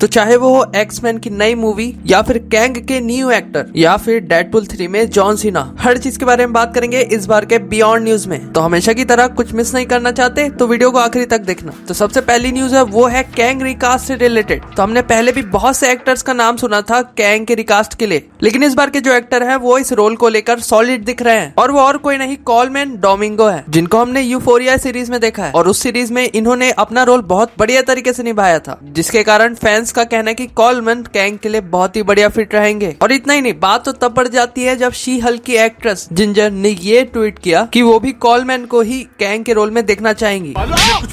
तो चाहे वो हो एक्समैन की नई मूवी या फिर कैंग के न्यू एक्टर या फिर डेडपुल 3 में जॉन सीना, हर चीज के बारे में बात करेंगे इस बार के बियॉन्ड न्यूज में। तो हमेशा की तरह कुछ मिस नहीं करना चाहते तो वीडियो को आखिरी तक देखना। तो सबसे पहली न्यूज है वो है कैंग रिकास्ट से रिलेटेड। तो हमने पहले भी बहुत से एक्टर्स का नाम सुना था कैंग के रिकास्ट के लिए, लेकिन इस बार के जो एक्टर है वो इस रोल को लेकर सॉलिड दिख रहे हैं और वो और कोई नहीं कोलमैन डोमिंगो है, जिनको हमने यूफोरिया सीरीज में देखा है और उस सीरीज में इन्होंने अपना रोल बहुत बढ़िया तरीके से निभाया था, जिसके कारण फैंस का कहना है कि कोलमैन कैंग के लिए बहुत ही बढ़िया फिट रहेंगे। और इतना ही नहीं, बात तो तब बढ़ जाती है जब शी हल्क की एक्ट्रेस जिंजर ने ये ट्वीट किया कि वो भी कोलमैन को ही कैंग के रोल में देखना चाहेंगी। कुछ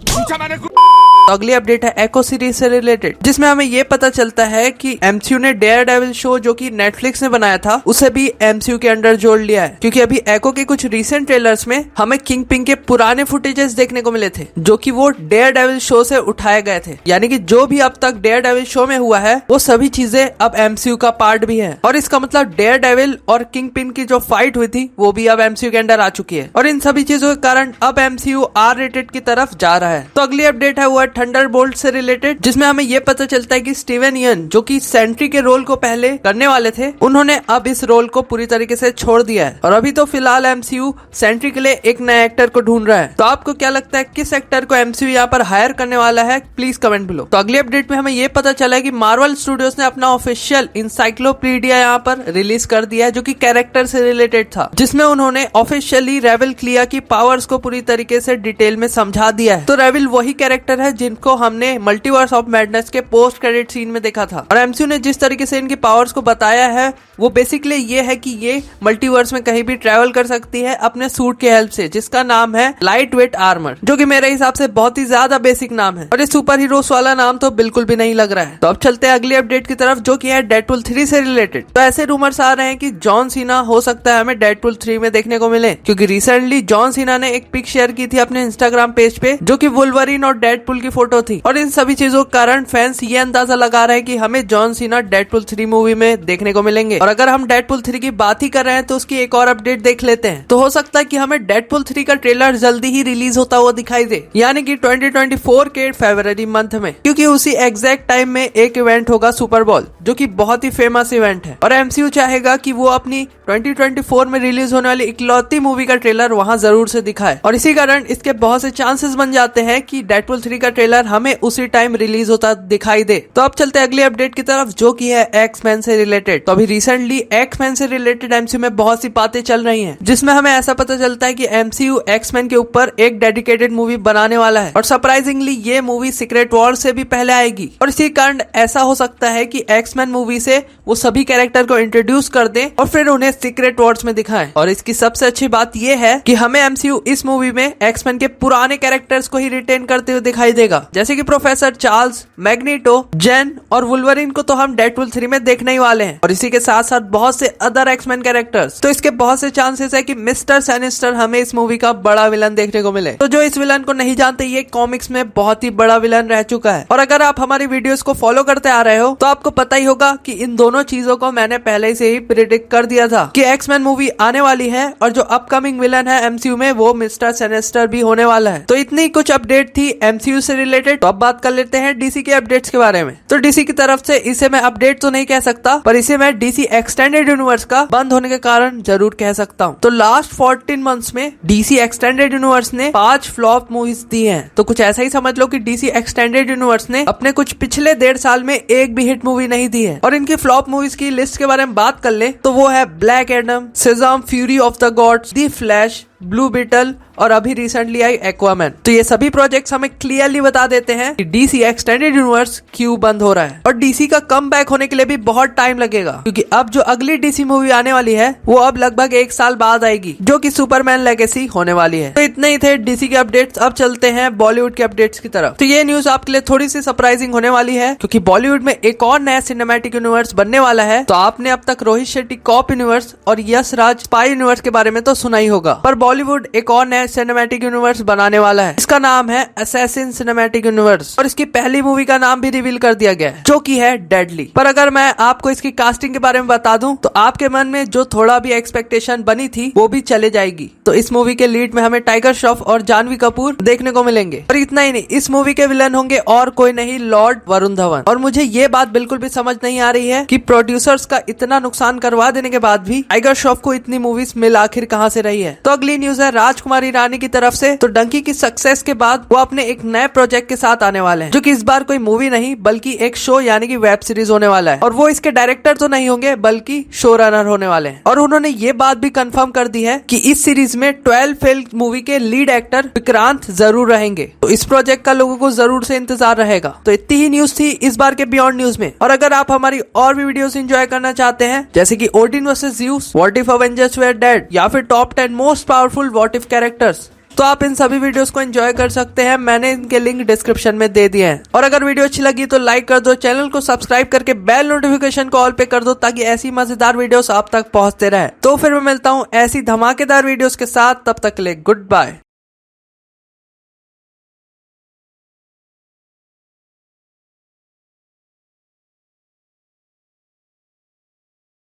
पूछा मैंने तो अगली अपडेट है एको सीरीज से रिलेटेड, जिसमें हमें ये पता चलता है कि एमसीयू ने डेयर डेविल शो जो कि नेटफ्लिक्स ने बनाया था उसे भी एमसीयू के अंडर जोड़ लिया है, क्योंकि अभी एको के कुछ रीसेंट ट्रेलर्स में हमें किंग पिंग के पुराने फुटेजेस देखने को मिले थे जो कि वो डेयर डेविल शो से उठाए गए थे। यानी कि जो भी अब तक डेयर डेविल शो में हुआ है वो सभी चीजें अब एमसीयू का पार्ट भी है, और इसका मतलब डेयर डेविल और किंग पिंग की जो फाइट हुई थी वो भी अब एमसीयू के अंडर आ चुकी है, और इन सभी चीजों के कारण अब एमसीयू आर रेटेड की तरफ जा रहा है। तो अगली अपडेट है वो है थंडरबोल्ट से रिलेटेड, जिसमें हमें ये पता चलता है कि स्टीवन यन जो कि सेंट्री के रोल को पहले करने वाले थे, उन्होंने अब इस रोल को पूरी तरीके से छोड़ दिया है और अभी तो फिलहाल एमसीयू सेंट्री के लिए एक नए एक्टर को ढूंढ रहा है। तो आपको क्या लगता है किस एक्टर को एमसीयू यहाँ पर हायर करने वाला है, प्लीज कमेंट बिलो। तो अगली अपडेट में हमें ये पता चला है कि मार्वल स्टूडियोज ने अपना ऑफिशियल इंसाइक्लोपीडिया यहाँ पर रिलीज कर दिया है जो कि कैरेक्टर से रिलेटेड था, जिसमें उन्होंने ऑफिशियली रेविल क्लिया की पावर्स को पूरी तरीके से डिटेल में समझा दिया है। तो रेविल वही कैरेक्टर है जिनको हमने मल्टीवर्स ऑफ मैडनेस के पोस्ट क्रेडिट सीन में देखा था, और एमसीयू ने जिस तरीके से इनकी पावर्स को बताया है वो बेसिकली ये है कि ये मल्टीवर्स में कहीं भी ट्रेवल कर सकती है अपने सूट के हेल्प से, जिसका नाम है लाइट वेट आर्मर, जो कि मेरे हिसाब से बहुत ही ज्यादा बेसिक नाम है और ये सुपर हीरोस वाला नाम तो बिल्कुल भी नहीं लग रहा है। तो अब चलते हैं अगली अपडेट की तरफ जो कि है डेडपुल 3 से रिलेटेड। तो ऐसे रूमर्स आ रहे हैं कि जॉन सीना हो सकता है हमें डेडपुल 3 में देखने को मिले, क्योंकि रिसेंटली जॉन सीना ने एक पिक शेयर की थी अपने इंस्टाग्राम पेज पे जो कि वुल्वरीन और डेडपुल की फोटो थी, और इन सभी चीजों के कारण फैंस ये अंदाजा लगा रहे हैं कि हमें जॉन सीना डेडपुल 3 मूवी में देखने को मिलेंगे। और अगर हम डेडपुल 3 की बात ही कर रहे हैं तो उसकी एक और अपडेट देख लेते हैं। तो हो सकता है कि हमें डेडपुल 3 का ट्रेलर जल्दी ही रिलीज होता हुआ दिखाई दे, यानी कि 2024 के फरवरी मंथ में, क्योंकि उसी एग्जैक्ट टाइम में एक इवेंट होगा सुपर बॉल जो कि बहुत ही फेमस इवेंट है, और एमसीयू चाहेगा कि वो अपनी 2024 में रिलीज होने वाली इकलौती मूवी का ट्रेलर वहां जरूर से दिखाए, और इसी कारण इसके बहुत से चांसेस बन जाते हैं कि डेडपुल 3 का ट्रेलर हमें उसी टाइम रिलीज होता दिखाई दे। तो अब चलते हैं अगली अपडेट की तरफ जो कि है एक्समैन से रिलेटेड। तो अभी रिसेंटली एक्समैन से रिलेटेड एमसीयू में बहुत सी बातें चल रही हैं, जिसमें हमें ऐसा पता चलता है कि एमसीयू एक्समैन के ऊपर एक डेडिकेटेड मूवी बनाने वाला है, और सरप्राइजिंगली ये मूवी सीक्रेट वॉर से भी पहले आएगी, और इसी कारण ऐसा हो सकता है कि एक्समैन मूवी से वो सभी कैरेक्टर को इंट्रोड्यूस कर दे और फिर उन्हें सीक्रेट वॉर्स में दिखाएं। और इसकी सबसे अच्छी बात ये है कि हमें एमसीयू इस मूवी में एक्समैन के पुराने कैरेक्टर्स को ही रिटेन करते हुए दिखाई देगा, जैसे कि प्रोफेसर चार्ल्स, मैग्नीटो, जेन और वुल्वरीन को तो हम डेडपुल 3 में देखने ही वाले हैं, और इसी के साथ साथ बहुत से अदर एक्समैन कैरेक्टर्स। तो इसके बहुत से चांसेस है कि मिस्टर सैनिस्टर हमें इस मूवी का बड़ा विलन देखने को मिले। तो जो इस विलन को नहीं जानते, ये कॉमिक्स में बहुत ही बड़ा विलन रह चुका है, और अगर आप हमारी वीडियोस को फॉलो करते आ रहे हो तो आपको पता ही होगा कि इन दोनों चीजों को मैंने पहले से ही प्रिडिक्ट कर दिया था कि एक्समैन मूवी आने वाली है, और जो अपकमिंग विलन है एमसीयू में वो मिस्टर सैनिस्टर भी होने वाला है। तो इतनी कुछ अपडेट थी एमसीयू से रिलेटेड। तो अब बात कर लेते हैं डीसी के अपडेट्स के बारे में। तो डीसी की तरफ से इसे मैं अपडेट तो नहीं कह सकता, पर इसे मैं डीसी एक्सटेंडेड यूनिवर्स का बंद होने के कारण जरूर कह सकता हूँ। तो लास्ट 14 मंथ्स में डीसी एक्सटेंडेड यूनिवर्स ने 5 फ्लॉप मूवीज दी हैं। तो कुछ ऐसा ही समझ लो कि डीसी एक्सटेंडेड यूनिवर्स ने अपने कुछ पिछले 1.5 साल में एक भी हिट मूवी नहीं दी है। और इनकी फ्लॉप मूवीज की लिस्ट के बारे में बात कर ले तो वो है Black Adam, Shazam Fury of the Gods, the Flash, Blue Beetle और अभी रिसेंटली आई एक्वामैन। तो ये सभी प्रोजेक्ट्स हमें क्लियरली बता देते हैं कि डीसी एक्सटेंडेड यूनिवर्स क्यों बंद हो रहा है, और डीसी का कम बैक होने के लिए भी बहुत टाइम लगेगा, क्योंकि अब जो अगली डीसी मूवी आने वाली है वो अब लगभग 1 साल बाद आएगी, जो कि सुपरमैन लेगेसी होने वाली है। तो इतने ही थे डीसी के अपडेट्स। अब चलते हैं बॉलीवुड के अपडेट्स की तरफ। तो ये न्यूज आपके लिए थोड़ी सी सरप्राइजिंग होने वाली है, क्योंकि बॉलीवुड में एक और नया सिनेमैटिक यूनिवर्स बनने वाला है। तो आपने अब तक रोहित शेट्टी कॉप यूनिवर्स और यश राज स्पाई यूनिवर्स के बारे में तो सुना ही होगा, पर बॉलीवुड एक और नया सिनेमैटिक यूनिवर्स बनाने वाला है। इसका नाम है असैसिन सिनेमैटिक यूनिवर्स और इसकी पहली मूवी का नाम भी रिवील कर दिया गया है जो कि है डेडली। पर अगर मैं आपको इसकी कास्टिंग के बारे में बता दूं तो आपके मन में जो थोड़ा भी एक्सपेक्टेशन बनी थी वो भी चले जाएगी। तो इस मूवी के लीड में हमें टाइगर श्रॉफ और जानवी कपूर देखने को मिलेंगे। और इतना ही नहीं, इस मूवी के विलन होंगे और कोई नहीं, लॉर्ड वरुण धवन। और मुझे ये बात बिल्कुल भी समझ नहीं आ रही है कि प्रोड्यूसर्स का इतना नुकसान करवा देने के बाद भी टाइगर श्रॉफ को इतनी मूवीज मिल आखिर कहां से रही है। तो अगली न्यूज है राजकुमार ईरानी की तरफ से। तो डंकी की सक्सेस के बाद वो अपने एक नए प्रोजेक्ट के साथ आने वाले हैं जो कि इस बार कोई मूवी नहीं बल्कि एक शो यानी कि वेब सीरीज होने वाला है। और वो इसके डायरेक्टर तो नहीं होंगे बल्कि शो रनर होने वाले हैं। और उन्होंने ये बात भी कंफर्म कर दी है कि इस सीरीज में 12 फिल्म मूवी के लीड एक्टर विक्रांत जरूर रहेंगे। तो इस प्रोजेक्ट का लोगों को जरूर से इंतजार रहेगा। तो इतनी ही न्यूज थी इस बार के बियॉन्ड न्यूज में। और अगर आप हमारी और भी वीडियोस एंजॉय करना चाहते हैं जैसे कि Odin versus Zeus, what if Avengers were dead या फिर top 10 most powerful what if characters, तो आप इन सभी वीडियोस को एंजॉय कर सकते हैं। मैंने इनके लिंक डिस्क्रिप्शन में दे दिए हैं। और अगर वीडियो अच्छी लगी तो लाइक कर दो, चैनल को सब्सक्राइब करके बेल नोटिफिकेशन को ऑल पे कर दो ताकि ऐसी मजेदार वीडियोस आप तक पहुंचते रहे। तो फिर मैं मिलता हूं ऐसी धमाकेदार वीडियोस के साथ, तब तक के लिए गुड बाय।